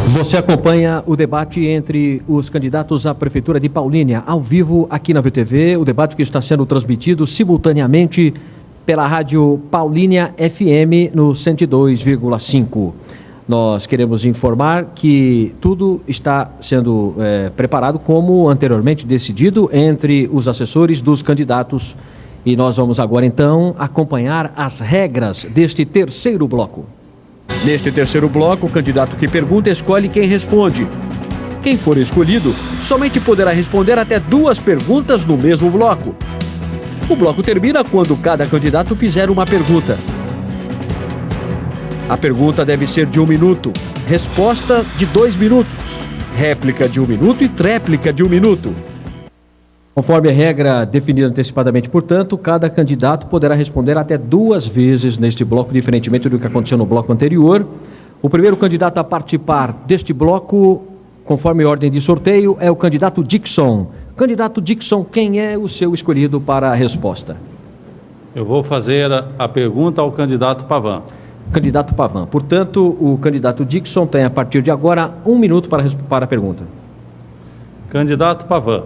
Você acompanha o debate entre os candidatos à Prefeitura de Paulínia, ao vivo aqui na VTV, o debate que está sendo transmitido simultaneamente pela rádio Paulínia FM no 102,5. Nós queremos informar que tudo está sendo preparado como anteriormente decidido entre os assessores dos candidatos. E nós vamos agora então acompanhar as regras deste terceiro bloco. Neste terceiro bloco, o candidato que pergunta escolhe quem responde. Quem for escolhido somente poderá responder até 2 perguntas no mesmo bloco. O bloco termina quando cada candidato fizer uma pergunta. A pergunta deve ser de 1 minuto, resposta de 2 minutos, réplica de 1 minuto e tréplica de 1 minuto. Conforme a regra definida antecipadamente, portanto, cada candidato poderá responder até 2 vezes neste bloco, diferentemente do que aconteceu no bloco anterior. O primeiro candidato a participar deste bloco, conforme ordem de sorteio, é o candidato Dixon. Candidato Dixon, quem é o seu escolhido para a resposta? Eu vou fazer a pergunta ao candidato Pavan. Candidato Pavan. Portanto, o candidato Dixon tem, a partir de agora, 1 minuto para a pergunta. Candidato Pavan,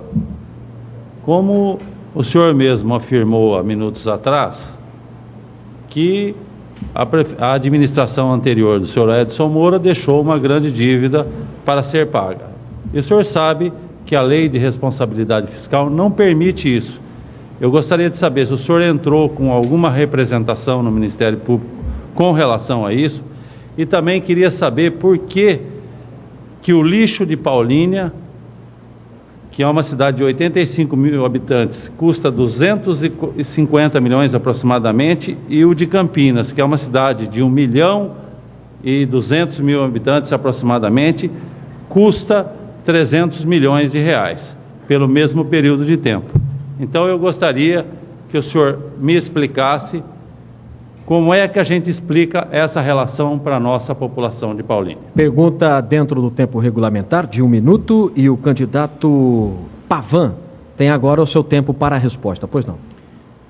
como o senhor mesmo afirmou há minutos atrás, que a administração anterior do senhor Edson Moura deixou uma grande dívida para ser paga. E o senhor sabe que a lei de responsabilidade fiscal não permite isso. Eu gostaria de saber se o senhor entrou com alguma representação no Ministério Público com relação a isso, e também queria saber por que o lixo de Paulínia, que é uma cidade de 85 mil habitantes, custa 250 milhões aproximadamente, e o de Campinas, que é uma cidade de 1.200.000 habitantes aproximadamente, custa 300 milhões de reais, pelo mesmo período de tempo. Então eu gostaria que o senhor me explicasse como é que a gente explica essa relação para a nossa população de Paulínia. Pergunta dentro do tempo regulamentar de 1 minuto e o candidato Pavan tem agora o seu tempo para a resposta. Pois não.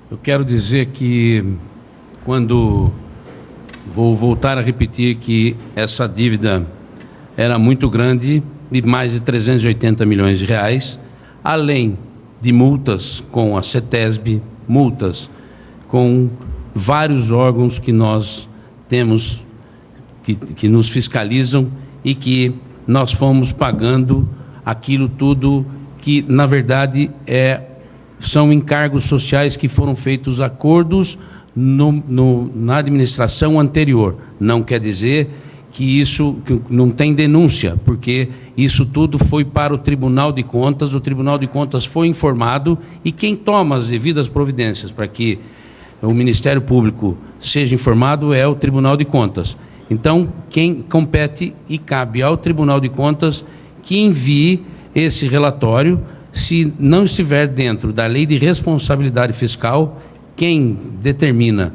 Eu quero dizer que vou voltar a repetir que essa dívida era muito grande, de mais de 380 milhões de reais, além de multas com a CETESB, multas com vários órgãos que nós temos, que nos fiscalizam, e que nós fomos pagando aquilo tudo que, na verdade, são encargos sociais que foram feitos acordos na administração anterior. Não quer dizer que não tem denúncia, porque isso tudo foi para o Tribunal de Contas foi informado, e quem toma as devidas providências para que o Ministério Público seja informado é o Tribunal de Contas. Então, quem compete e cabe ao Tribunal de Contas que envie esse relatório. Se não estiver dentro da lei de responsabilidade fiscal, quem determina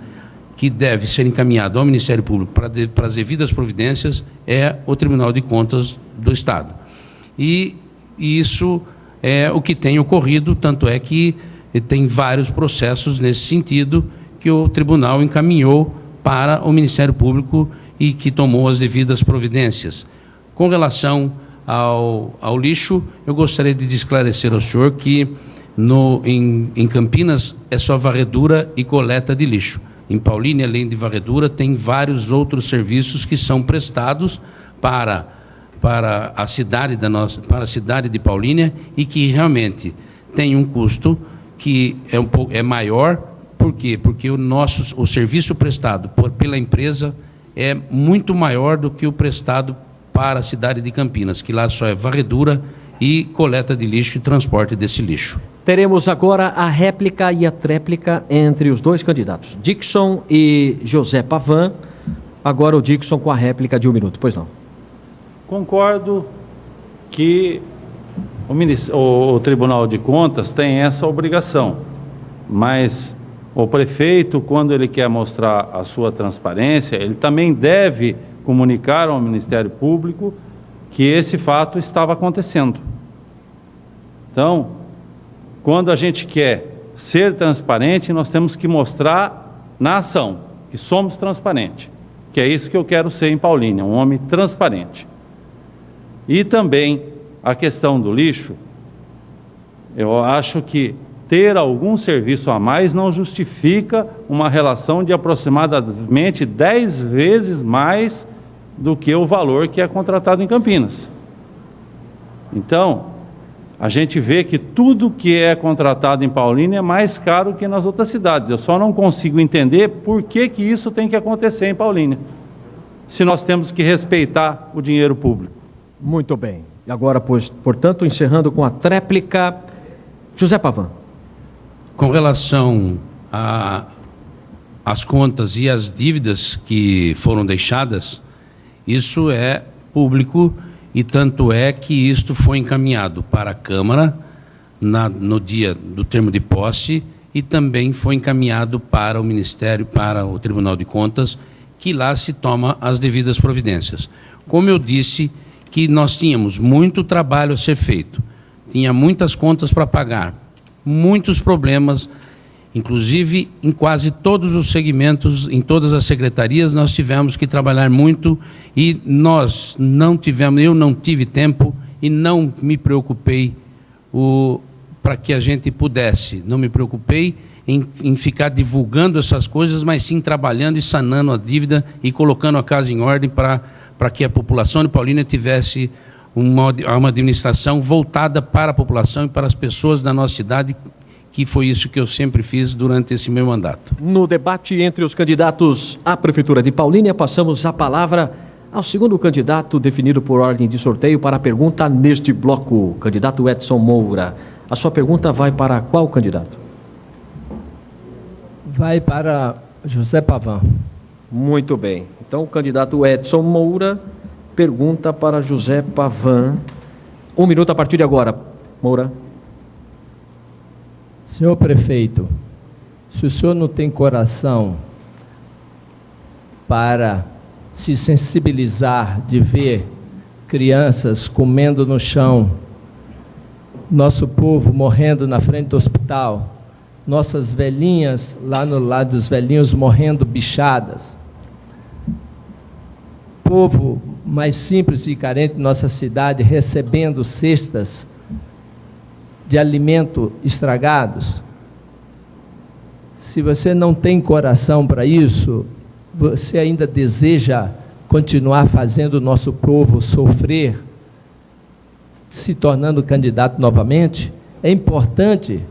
que deve ser encaminhado ao Ministério Público para as devidas providências é o Tribunal de Contas do Estado. E isso é o que tem ocorrido, tanto é que tem vários processos nesse sentido que o tribunal encaminhou para o Ministério Público e que tomou as devidas providências. Com relação ao lixo, eu gostaria de esclarecer ao senhor que em Campinas é só varredura e coleta de lixo. Em Paulínia, além de varredura, tem vários outros serviços que são prestados para a cidade para a cidade de Paulínia, e que realmente tem um custo que é maior. Por quê? Porque o serviço prestado pela empresa é muito maior do que o prestado para a cidade de Campinas, que lá só é varredura e coleta de lixo e transporte desse lixo. Teremos agora a réplica e a tréplica entre os 2 candidatos, Dixon e José Pavan. Agora o Dixon com a réplica de 1 minuto. Pois não. Concordo que o Tribunal de Contas tem essa obrigação, mas o prefeito, quando ele quer mostrar a sua transparência, ele também deve comunicar ao Ministério Público que esse fato estava acontecendo. Então, quando a gente quer ser transparente, nós temos que mostrar na ação que somos transparentes, que é isso que eu quero ser em Paulínia, um homem transparente. E também a questão do lixo, eu acho que ter algum serviço a mais não justifica uma relação de aproximadamente 10 vezes mais do que o valor que é contratado em Campinas. Então, a gente vê que tudo que é contratado em Paulínia é mais caro que nas outras cidades. Eu só não consigo entender por que isso tem que acontecer em Paulínia, se nós temos que respeitar o dinheiro público. Muito bem. E agora, portanto, encerrando com a tréplica, José Pavan. Com relação às contas e às dívidas que foram deixadas, isso é público e tanto é que isto foi encaminhado para a Câmara no dia do termo de posse e também foi encaminhado para o Ministério, para o Tribunal de Contas, que lá se toma as devidas providências. Como eu disse, que nós tínhamos muito trabalho a ser feito, tinha muitas contas para pagar, muitos problemas, inclusive em quase todos os segmentos, em todas as secretarias, nós tivemos que trabalhar muito e eu não tive tempo e não me preocupei para que a gente pudesse, não me preocupei em ficar divulgando essas coisas, mas sim trabalhando e sanando a dívida e colocando a casa em ordem para que a população de Paulínia tivesse uma administração voltada para a população e para as pessoas da nossa cidade, que foi isso que eu sempre fiz durante esse meu mandato. No debate entre os candidatos à Prefeitura de Paulínia, passamos a palavra ao segundo candidato definido por ordem de sorteio para a pergunta neste bloco, candidato Edson Moura. A sua pergunta vai para qual candidato? Vai para José Pavan. Muito bem. Então, o candidato Edson Moura pergunta para José Pavan. 1 minuto a partir de agora. Moura. Senhor prefeito, se o senhor não tem coração para se sensibilizar de ver crianças comendo no chão, nosso povo morrendo na frente do hospital, nossas velhinhas lá no lado dos velhinhos morrendo bichadas, povo mais simples e carente de nossa cidade recebendo cestas de alimento estragados. Se você não tem coração para isso, você ainda deseja continuar fazendo o nosso povo sofrer, se tornando candidato novamente? É importante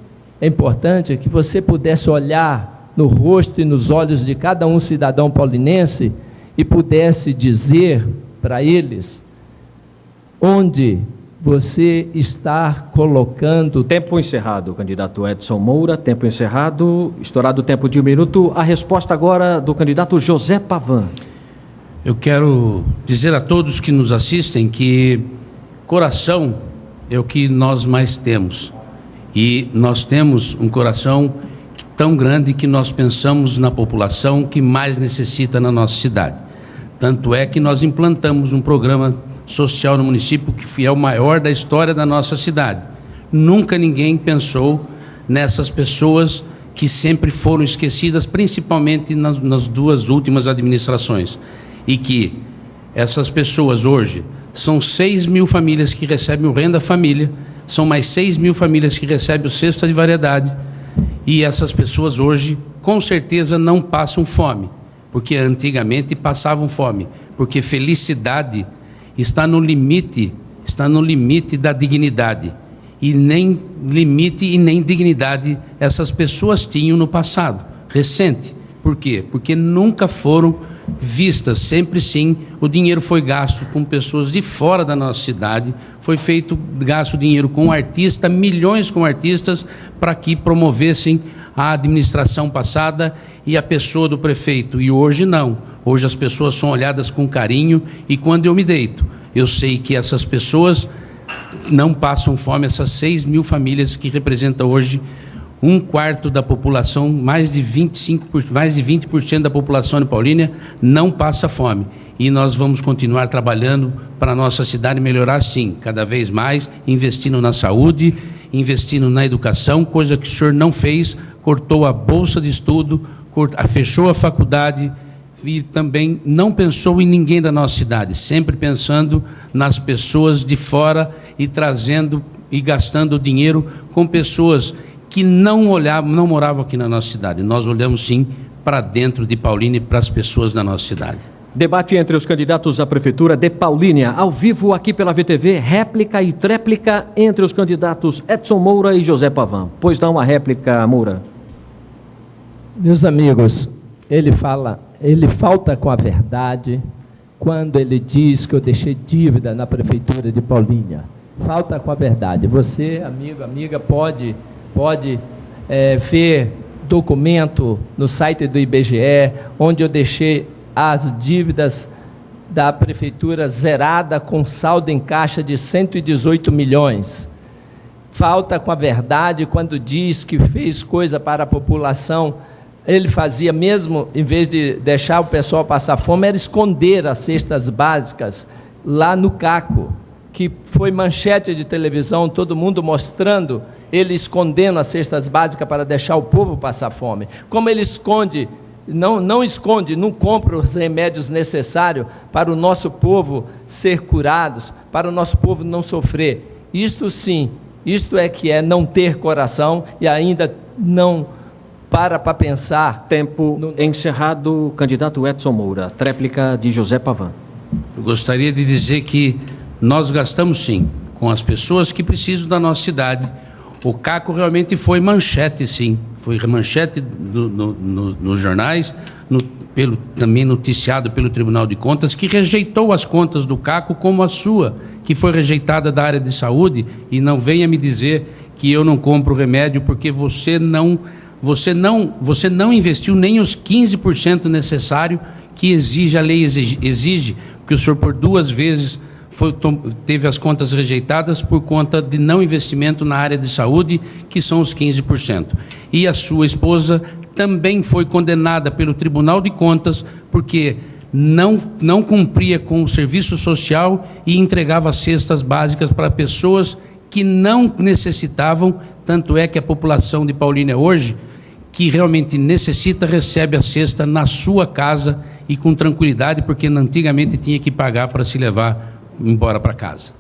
que você pudesse olhar no rosto e nos olhos de cada um cidadão paulinense e pudesse dizer para eles onde você está colocando... Tempo encerrado, candidato Edson Moura, tempo encerrado, estourado o tempo de 1 minuto. A resposta agora do candidato José Pavan. Eu quero dizer a todos que nos assistem que coração é o que nós mais temos. E nós temos um coração tão grande que nós pensamos na população que mais necessita na nossa cidade. Tanto é que nós implantamos um programa social no município que é o maior da história da nossa cidade. Nunca ninguém pensou nessas pessoas que sempre foram esquecidas, principalmente nas 2 últimas administrações. E que essas pessoas hoje são 6.000 famílias que recebem o Renda Família, são mais 6.000 famílias que recebem o Cesta de Variedade, e essas pessoas hoje, com certeza, não passam fome, porque antigamente passavam fome, porque felicidade está no limite da dignidade, e nem limite e nem dignidade essas pessoas tinham no passado, recente. Por quê? Porque nunca foram vistas, sempre sim, o dinheiro foi gasto com pessoas de fora da nossa cidade, foi gasto dinheiro com artistas, milhões com artistas, para que promovessem a administração passada e a pessoa do prefeito. E hoje não, hoje as pessoas são olhadas com carinho, e quando eu me deito, eu sei que essas pessoas não passam fome, essas 6.000 famílias que representam hoje 1/4 da população, mais de 20% da população de Paulínia não passa fome. E nós vamos continuar trabalhando para a nossa cidade melhorar, sim, cada vez mais, investindo na saúde, investindo na educação, coisa que o senhor não fez, cortou a bolsa de estudo, fechou a faculdade, e também não pensou em ninguém da nossa cidade, sempre pensando nas pessoas de fora e trazendo e gastando dinheiro com pessoas que não moravam aqui na nossa cidade. Nós olhamos sim para dentro de Paulínia e para as pessoas da nossa cidade. Debate entre os candidatos à Prefeitura de Paulínia, ao vivo aqui pela VTV, réplica e tréplica entre os candidatos Edson Moura e José Pavan. Pois não, a réplica, Moura. Meus amigos, ele falta com a verdade quando ele diz que eu deixei dívida na Prefeitura de Paulínia. Falta com a verdade. Você, amigo, amiga, pode ver documento no site do IBGE, onde eu deixei as dívidas da Prefeitura zerada com saldo em caixa de 118 milhões. Falta com a verdade quando diz que fez coisa para a população. Ele fazia mesmo, em vez de deixar o pessoal passar fome, era esconder as cestas básicas lá no Caco, que foi manchete de televisão, todo mundo mostrando ele escondendo as cestas básicas para deixar o povo passar fome. Como ele esconde, não esconde, não compra os remédios necessários para o nosso povo ser curados, para o nosso povo não sofrer. Isto sim, isto é que é não ter coração e ainda não para pensar. Tempo encerrado, candidato Edson Moura. Tréplica de José Pavan. Eu gostaria de dizer que nós gastamos sim com as pessoas que precisam da nossa cidade. O Caco realmente foi manchete, sim. Foi manchete nos jornais, também noticiado pelo Tribunal de Contas, que rejeitou as contas do Caco como a sua, que foi rejeitada da área de saúde, e não venha me dizer que eu não compro remédio porque você não investiu nem os 15% necessário que exige, a lei exige, porque o senhor por 2 vezes teve as contas rejeitadas por conta de não investimento na área de saúde, que são os 15%. E a sua esposa também foi condenada pelo Tribunal de Contas, porque não cumpria com o serviço social e entregava cestas básicas para pessoas que não necessitavam, tanto é que a população de Paulínia hoje, que realmente necessita, recebe a cesta na sua casa e com tranquilidade, porque antigamente tinha que pagar para se levar embora para casa.